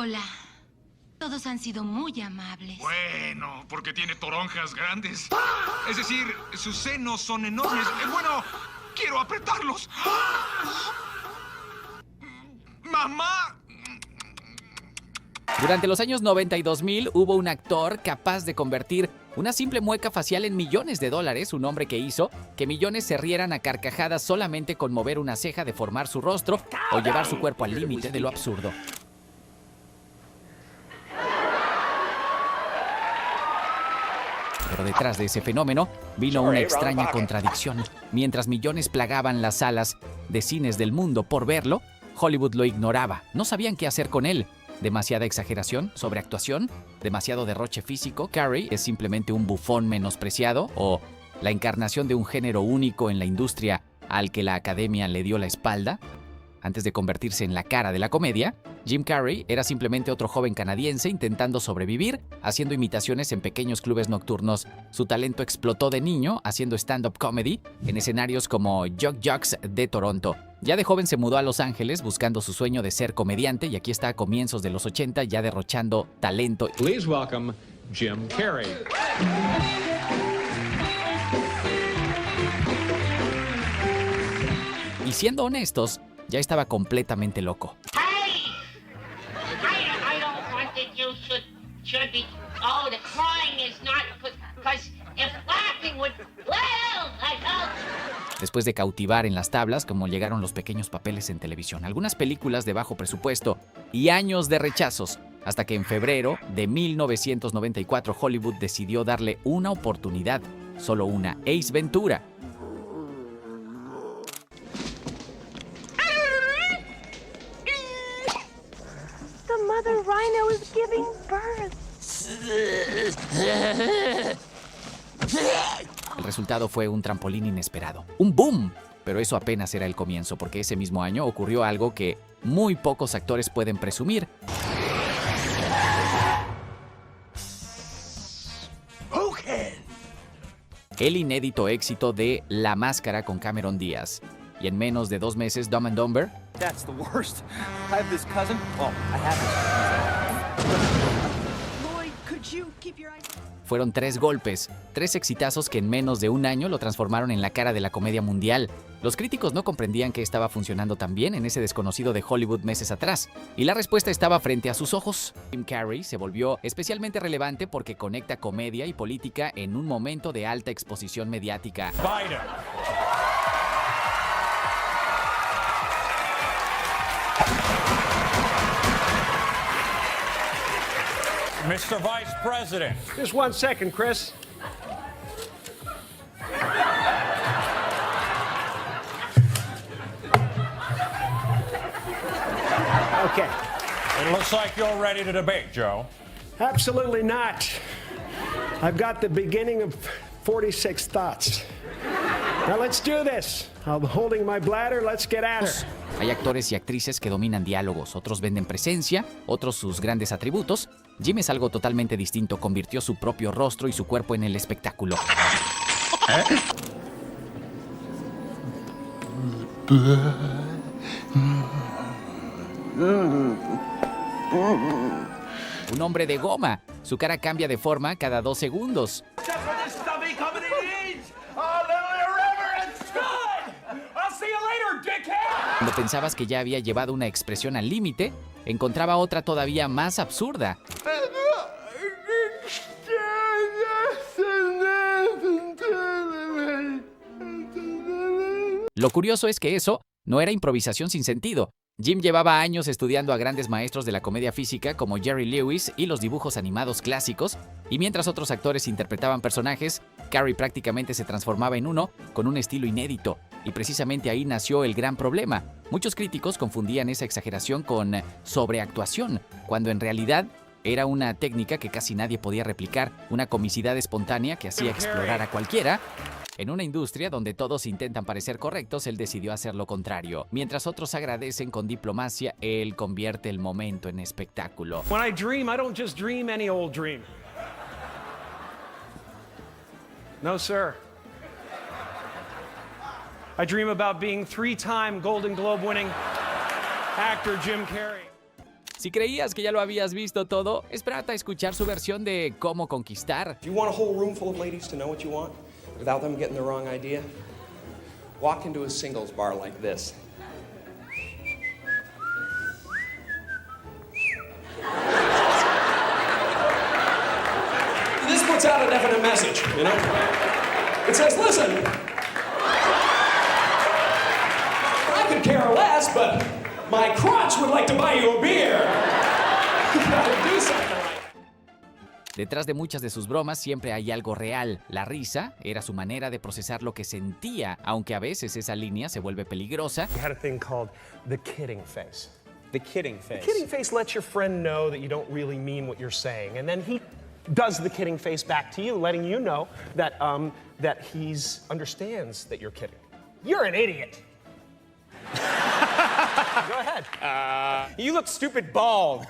Hola. Todos han sido muy amables. Bueno, porque tiene toronjas grandes. Es decir, sus senos son enormes. Bueno, quiero apretarlos. ¡Mamá! Durante los años 90 y 2000 hubo un actor capaz de convertir una simple mueca facial en millones de dólares, un hombre que hizo que millones se rieran a carcajadas solamente con mover una ceja, deformar su rostro o llevar su cuerpo al límite de lo absurdo. Pero detrás de ese fenómeno vino una extraña contradicción. Mientras millones plagaban las salas de cines del mundo por verlo, Hollywood lo ignoraba. No sabían qué hacer con él. Demasiada exageración, sobreactuación, demasiado derroche físico. Carrey es simplemente un bufón menospreciado o la encarnación de un género único en la industria al que la academia le dio la espalda. Antes de convertirse en la cara de la comedia, Jim Carrey era simplemente otro joven canadiense intentando sobrevivir, haciendo imitaciones en pequeños clubes nocturnos. Su talento explotó de niño haciendo stand-up comedy en escenarios como Jock Jocks de Toronto. Ya de joven se mudó a Los Ángeles buscando su sueño de ser comediante y aquí está a comienzos de los 80 ya derrochando talento. Please welcome Jim Carrey. Y siendo honestos, ya estaba completamente loco. Hey! I don't want that you should be... Oh, the crying is not... Because if laughing would... Well, I don't... Después de cautivar en las tablas, como llegaron los pequeños papeles en televisión, algunas películas de bajo presupuesto y años de rechazos, hasta que en febrero de 1994 Hollywood decidió darle una oportunidad, solo una, Ace Ventura. The mother rhino is giving birth. El resultado fue un trampolín inesperado, un boom. Pero eso apenas era el comienzo, porque ese mismo año ocurrió algo que muy pocos actores pueden presumir. El inédito éxito de La Máscara con Cameron Díaz. Y en menos de 2 meses, Dumb and Dumber That's the worst. I have this cousin. Oh, I have this. Lloyd, could you keep your eyes... fueron 3 golpes, 3 exitazos que en menos de un año lo transformaron en la cara de la comedia mundial. Los críticos no comprendían que estaba funcionando tan bien en ese desconocido de Hollywood meses atrás, y la respuesta estaba frente a sus ojos. Jim Carrey se volvió especialmente relevante porque conecta comedia y política en un momento de alta exposición mediática. Biden. Mr. Vice President. Just 1 second, Chris. Okay. It looks like you're ready to debate, Joe. Absolutely not. I've got the beginning of 46 thoughts. Now let's do this. I'm holding my bladder. Let's get at her. Hay actores y actrices que dominan diálogos, otros venden presencia, otros sus grandes atributos. Jim es algo totalmente distinto, convirtió su propio rostro y su cuerpo en el espectáculo. Un hombre de goma. Su cara cambia de forma cada 2 segundos. Cuando pensabas que ya había llevado una expresión al límite, encontraba otra todavía más absurda. Lo curioso es que eso no era improvisación sin sentido. Jim llevaba años estudiando a grandes maestros de la comedia física como Jerry Lewis y los dibujos animados clásicos, y mientras otros actores interpretaban personajes, Carrey prácticamente se transformaba en uno con un estilo inédito, y precisamente ahí nació el gran problema. Muchos críticos confundían esa exageración con sobreactuación, cuando en realidad era una técnica que casi nadie podía replicar, una comicidad espontánea que hacía explorar a cualquiera. En una industria donde todos intentan parecer correctos, él decidió hacer lo contrario. Mientras otros agradecen con diplomacia, él convierte el momento en espectáculo. When I dream, I don't just dream any old dream. No, sir. I dream about being 3-time Golden Globe winning actor Jim Carrey. Si creías que ya lo habías visto todo, espérate a escuchar su versión de Cómo Conquistar. Do you want a whole room full of ladies to know what you want without them getting the wrong idea? Walk into a singles bar like this. This puts out a definite message, you know? It says, listen, I could care less, but my crotch would like to buy you a beer. You gotta do something right. Detrás de muchas de sus bromas siempre hay algo real. La risa era su manera de procesar lo que sentía, aunque a veces esa línea se vuelve peligrosa. We had a thing called the kidding face. The kidding face. The kidding face lets your friend know that you don't really mean what you're saying, and then he does the kidding face back to you, letting you know that that he understands that you're kidding. You're an idiot. Go ahead. You look stupid bald.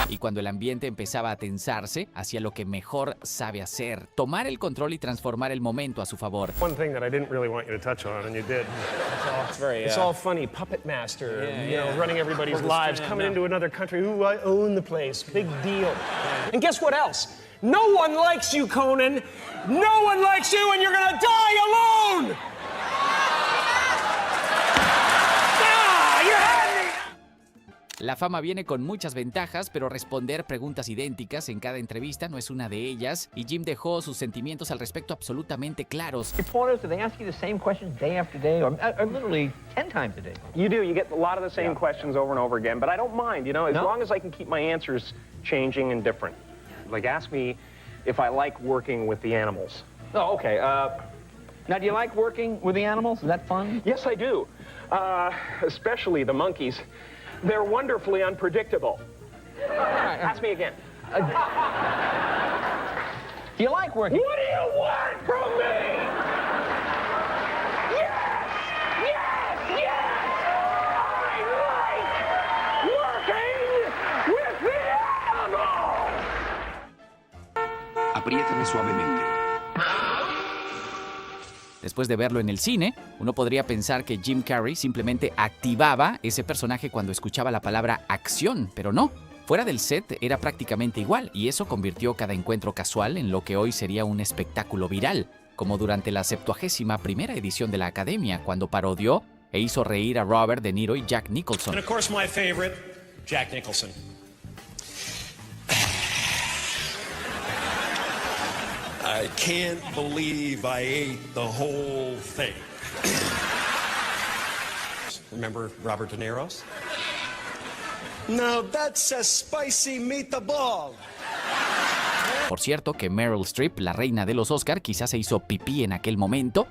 Y cuando el ambiente empezaba a tensarse, hacía lo que mejor sabe hacer, tomar el control y transformar el momento a su favor. One thing that I didn't really want you to touch on, and you did. It's all funny. Puppet master, you know, running everybody's lives, coming into another country. Ooh, I own the place. Big deal. And guess what else? No one likes you, Conan. No one likes you, and you're gonna die alone! La fama viene con muchas ventajas, pero responder preguntas idénticas en cada entrevista no es una de ellas, y Jim dejó sus sentimientos al respecto absolutamente claros. Reporters, do they ask you the same questions day after day, or literally 10 times a day? You do. You get a lot of the same questions over and over again, but I don't mind, you know, as long as I can keep my answers changing and different. Like, ask me if I like working with the animals. Oh, okay. Now, do you like working with the animals? Is that fun? Yes, I do. Especially the monkeys. They're wonderfully unpredictable. Ask me again. Do you like working? What do you want from me? Yes! Yes! Yes! I like working with the animals! Apriétame suavemente. Después de verlo en el cine, uno podría pensar que Jim Carrey simplemente activaba ese personaje cuando escuchaba la palabra acción, pero no. Fuera del set era prácticamente igual, y eso convirtió cada encuentro casual en lo que hoy sería un espectáculo viral, como durante la 71ª edición de la Academia, cuando parodió e hizo reír a Robert De Niro y Jack Nicholson. And of course my favorite, Jack Nicholson. I can't believe I ate the whole thing. Remember Robert De Niro's? Now that's a spicy meatball. Por cierto que Meryl Streep, la reina de los Oscar, quizás se hizo pipí en aquel momento.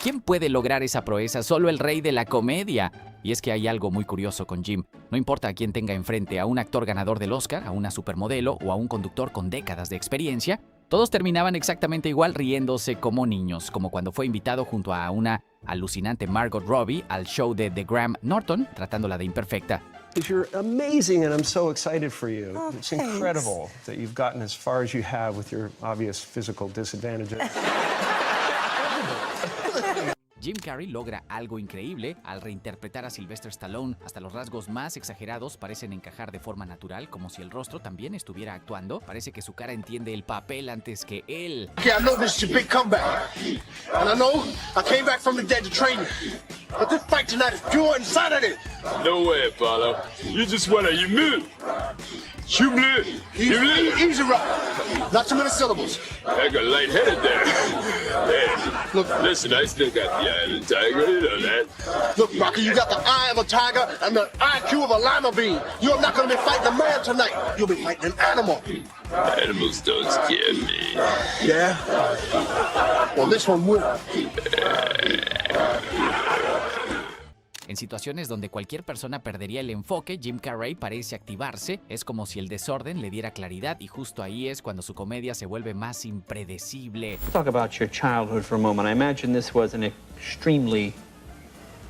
¿Quién puede lograr esa proeza? Solo el rey de la comedia. Y es que hay algo muy curioso con Jim. No importa a quién tenga enfrente, a un actor ganador del Oscar, a una supermodelo o a un conductor con décadas de experiencia, todos terminaban exactamente igual riéndose como niños, como cuando fue invitado junto a una alucinante Margot Robbie al show de The Graham Norton, tratándola de imperfecta. You're amazing and I'm so excited for you. Oh, it's incredible that you've gotten as far as you have with your obvious physical disadvantages. Jim Carrey logra algo increíble al reinterpretar a Sylvester Stallone. Hasta los rasgos más exagerados parecen encajar de forma natural, como si el rostro también estuviera actuando. Parece que su cara entiende el papel antes que él. Okay, I know this is your big comeback. And I know I came back from the dead to train you. But this fight tonight is pure insanity. No way, Apollo. You just wanna you move. You blue. Easy, Rock. Not too many syllables. I got lightheaded there. Hey, look, listen, I still got the eye of the tiger, you know that. Look, Rocky, you got the eye of a tiger and the IQ of a lima bean. You're not gonna be fighting a man tonight. You'll be fighting an animal. Animals don't scare me. Yeah? Well, this one will. En situaciones donde cualquier persona perdería el enfoque, Jim Carrey parece activarse. Es como si el desorden le diera claridad, y justo ahí es cuando su comedia se vuelve más impredecible. Talk about your childhood for a moment. I imagine this was an extremely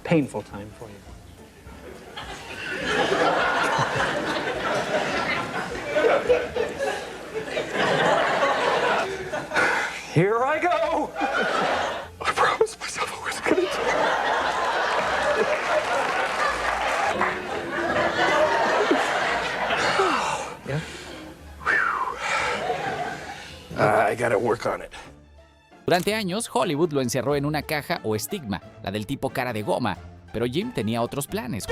painful time for you. Here I go! I promised myself I wasn't gonna do it. gotta work on it. Durante años, Hollywood lo encerró en una caja o estigma, la del tipo cara de goma, pero Jim tenía otros planes.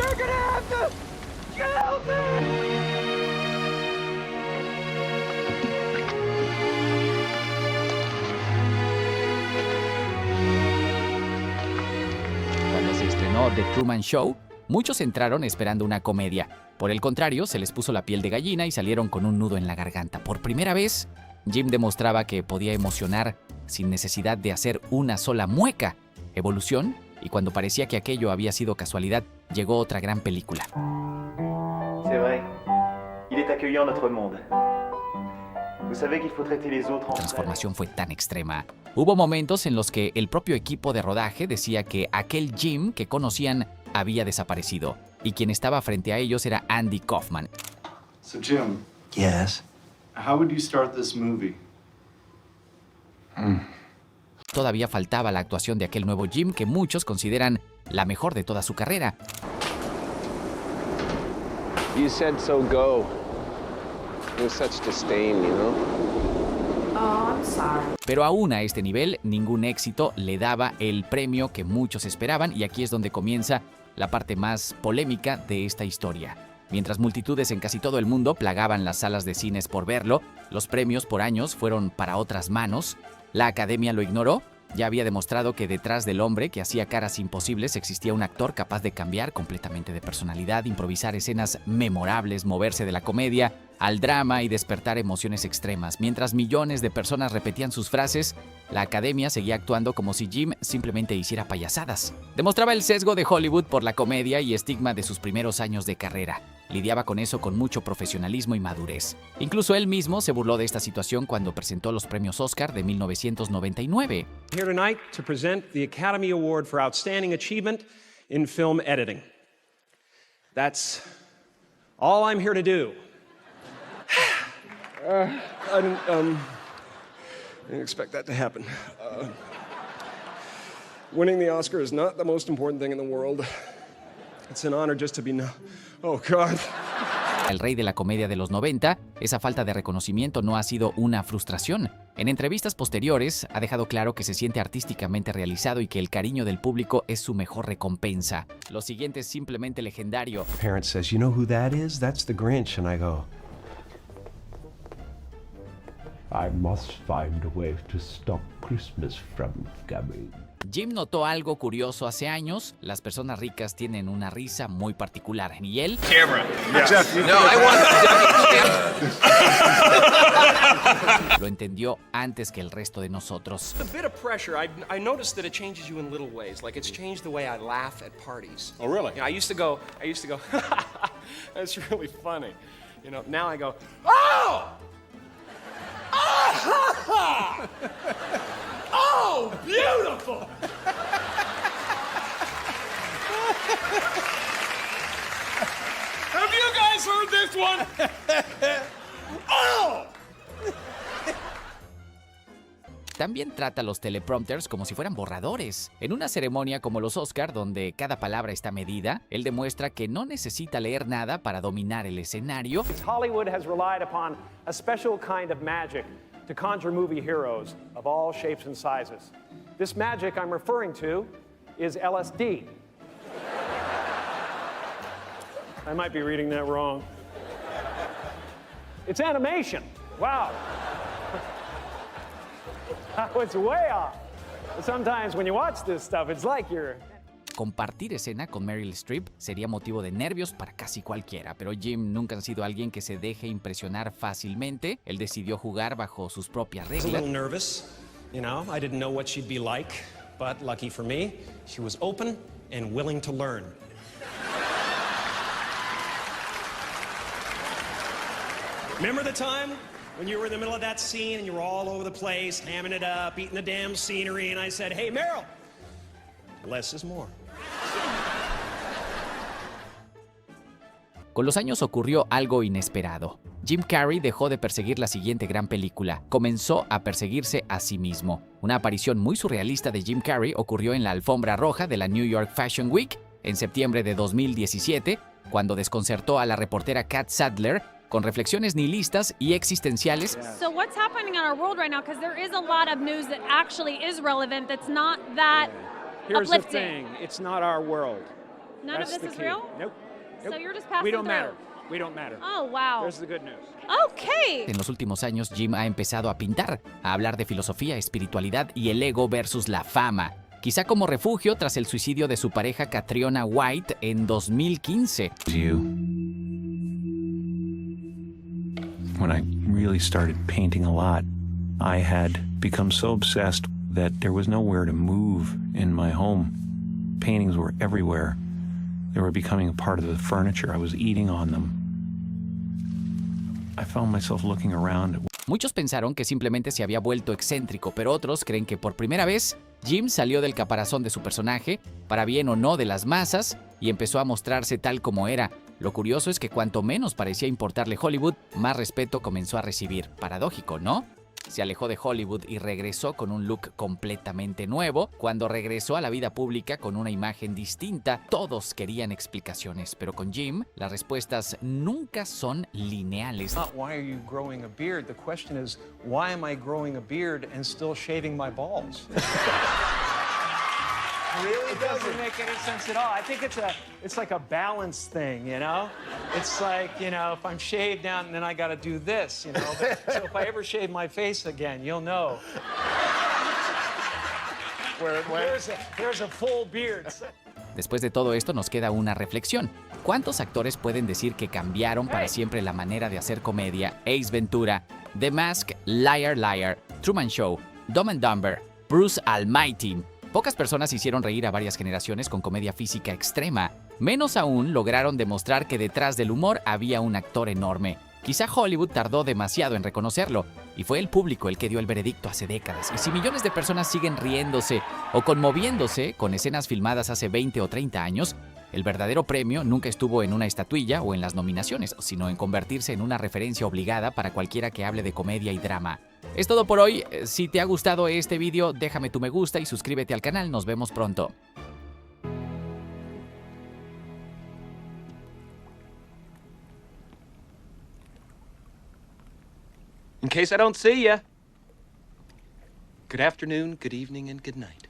Cuando se estrenó The Truman Show, muchos entraron esperando una comedia. Por el contrario, se les puso la piel de gallina y salieron con un nudo en la garganta. Por primera vez, Jim demostraba que podía emocionar sin necesidad de hacer una sola mueca. Evolución, y cuando parecía que aquello había sido casualidad, llegó otra gran película. C'est vrai. Il est accueillant notre monde. Vous savez qu'il faut traiter les autres La transformación fue tan extrema. Hubo momentos en los que el propio equipo de rodaje decía que aquel Jim que conocían había desaparecido, y quien estaba frente a ellos era Andy Kaufman. So Jim. Yes. How would you start this movie? Todavía faltaba la actuación de aquel nuevo Jim que muchos consideran la mejor de toda su carrera. You said so, go. With such disdain, you know? Oh, I'm sorry. Pero aún a este nivel, ningún éxito le daba el premio que muchos esperaban, y aquí es donde comienza la parte más polémica de esta historia. Mientras multitudes en casi todo el mundo plagaban las salas de cines por verlo, los premios por años fueron para otras manos. La Academia lo ignoró. Ya había demostrado que detrás del hombre que hacía caras imposibles existía un actor capaz de cambiar completamente de personalidad, improvisar escenas memorables, moverse de la comedia al drama y despertar emociones extremas. Mientras millones de personas repetían sus frases, la Academia seguía actuando como si Jim simplemente hiciera payasadas. Demostraba el sesgo de Hollywood por la comedia y estigma de sus primeros años de carrera. Lidiaba con eso con mucho profesionalismo y madurez. Incluso él mismo se burló de esta situación cuando presentó los premios Oscar de 1999. Here tonight to present the Academy Award for Outstanding Achievement in Film Editing. That's all I'm here to do. I didn't expect that to happen. Winning the Oscar is not the most important thing in the world. It's an honor just to be Oh, God. El rey de la comedia de los 90, esa falta de reconocimiento no ha sido una frustración. En entrevistas posteriores ha dejado claro que se siente artísticamente realizado y que el cariño del público es su mejor recompensa. Lo siguiente es simplemente legendario. Parent says, "You know who that is? That's the Grinch." And I go, "I must find a way to stop Christmas from coming." Jim notó algo curioso hace años. Las personas ricas tienen una risa muy particular. ¿Y él? Camera. Jeff, No, I want Lo entendió antes que el resto de nosotros. A bit of pressure. I noticed that it changes you in little ways. Like it's changed the way I laugh at parties. Oh, really? You know, I used to go, that's really funny. You know, now I go, oh! Ah! Oh, beautiful! Have you guys heard this one? Oh! También trata los teleprompters como si fueran borradores. En una ceremonia como los Oscar, donde cada palabra está medida, él demuestra que no necesita leer nada para dominar el escenario. Hollywood has relied upon a special kind of magic to conjure movie heroes of all shapes and sizes. This magic I'm referring to is LSD. I might be reading that wrong. It's animation. Wow. I was way off. Sometimes when you watch this stuff, it's like you're... Compartir escena con Meryl Streep sería motivo de nervios para casi cualquiera, pero Jim nunca ha sido alguien que se deje impresionar fácilmente. Él decidió jugar bajo sus propias I was a reglas. little nervous, you know. I didn't know what she'd be like, but lucky for me, she was open and willing to learn. Remember the time when you were in the middle of that scene and you were all over the place, hamming it up, eating the damn scenery, and I said, "Hey, Meryl, less is more." Con los años ocurrió algo inesperado. Jim Carrey dejó de perseguir la siguiente gran película. Comenzó a perseguirse a sí mismo. Una aparición muy surrealista de Jim Carrey ocurrió en la alfombra roja de la New York Fashion Week en septiembre de 2017, cuando desconcertó a la reportera Kat Sadler con reflexiones nihilistas y existenciales. So what's happening in our world right now? Because there is a lot of news that actually is relevant that's not that Here's the uplifting. thing, it's not our world. None That's of this the is key. real? Nope. So you're just passing We don't through. matter. We don't matter. Oh, wow. There's the good news. Okay. En los últimos años, Jim ha empezado a pintar, a hablar de filosofía, espiritualidad y el ego versus la fama. Quizá como refugio tras el suicidio de su pareja Catriona White en 2015. When I really started painting a lot, I had become so obsessed that there was nowhere to move in my home. Paintings were everywhere. They were becoming a part of the furniture. I was eating on them. I found myself looking around. Muchos pensaron que simplemente se había vuelto excéntrico, pero otros creen que por primera vez Jim salió del caparazón de su personaje, para bien o no de las masas, y empezó a mostrarse tal como era. Lo curioso es que cuanto menos parecía importarle Hollywood, más respeto comenzó a recibir. Paradójico, ¿no? Se alejó de Hollywood y regresó con un look completamente nuevo. Cuando regresó a la vida pública con una imagen distinta, todos querían explicaciones, pero con Jim, las respuestas nunca son lineales. Not why are you growing a beard? The question is, why am I growing a beard and still shaving my balls? It doesn't make any sense at all. I think it's like a balance thing, you know? It's like, you know, if I'm shaved down and then I gotta do this, you know? So if I ever shave my face again, you'll know. There's a full beard. Después de todo esto nos queda una reflexión. ¿Cuántos actores pueden decir que cambiaron para siempre la manera de hacer comedia? Ace Ventura, The Mask, Liar Liar, Truman Show, Dumb and Dumber, Bruce Almighty. Pocas personas hicieron reír a varias generaciones con comedia física extrema. Menos aún lograron demostrar que detrás del humor había un actor enorme. Quizá Hollywood tardó demasiado en reconocerlo, y fue el público el que dio el veredicto hace décadas. Y si millones de personas siguen riéndose o conmoviéndose con escenas filmadas hace 20 o 30 años, el verdadero premio nunca estuvo en una estatuilla o en las nominaciones, sino en convertirse en una referencia obligada para cualquiera que hable de comedia y drama. Es todo por hoy. Si te ha gustado este video, déjame tu me gusta y suscríbete al canal. Nos vemos pronto. In case I don't see ya, good afternoon, good evening, and good night.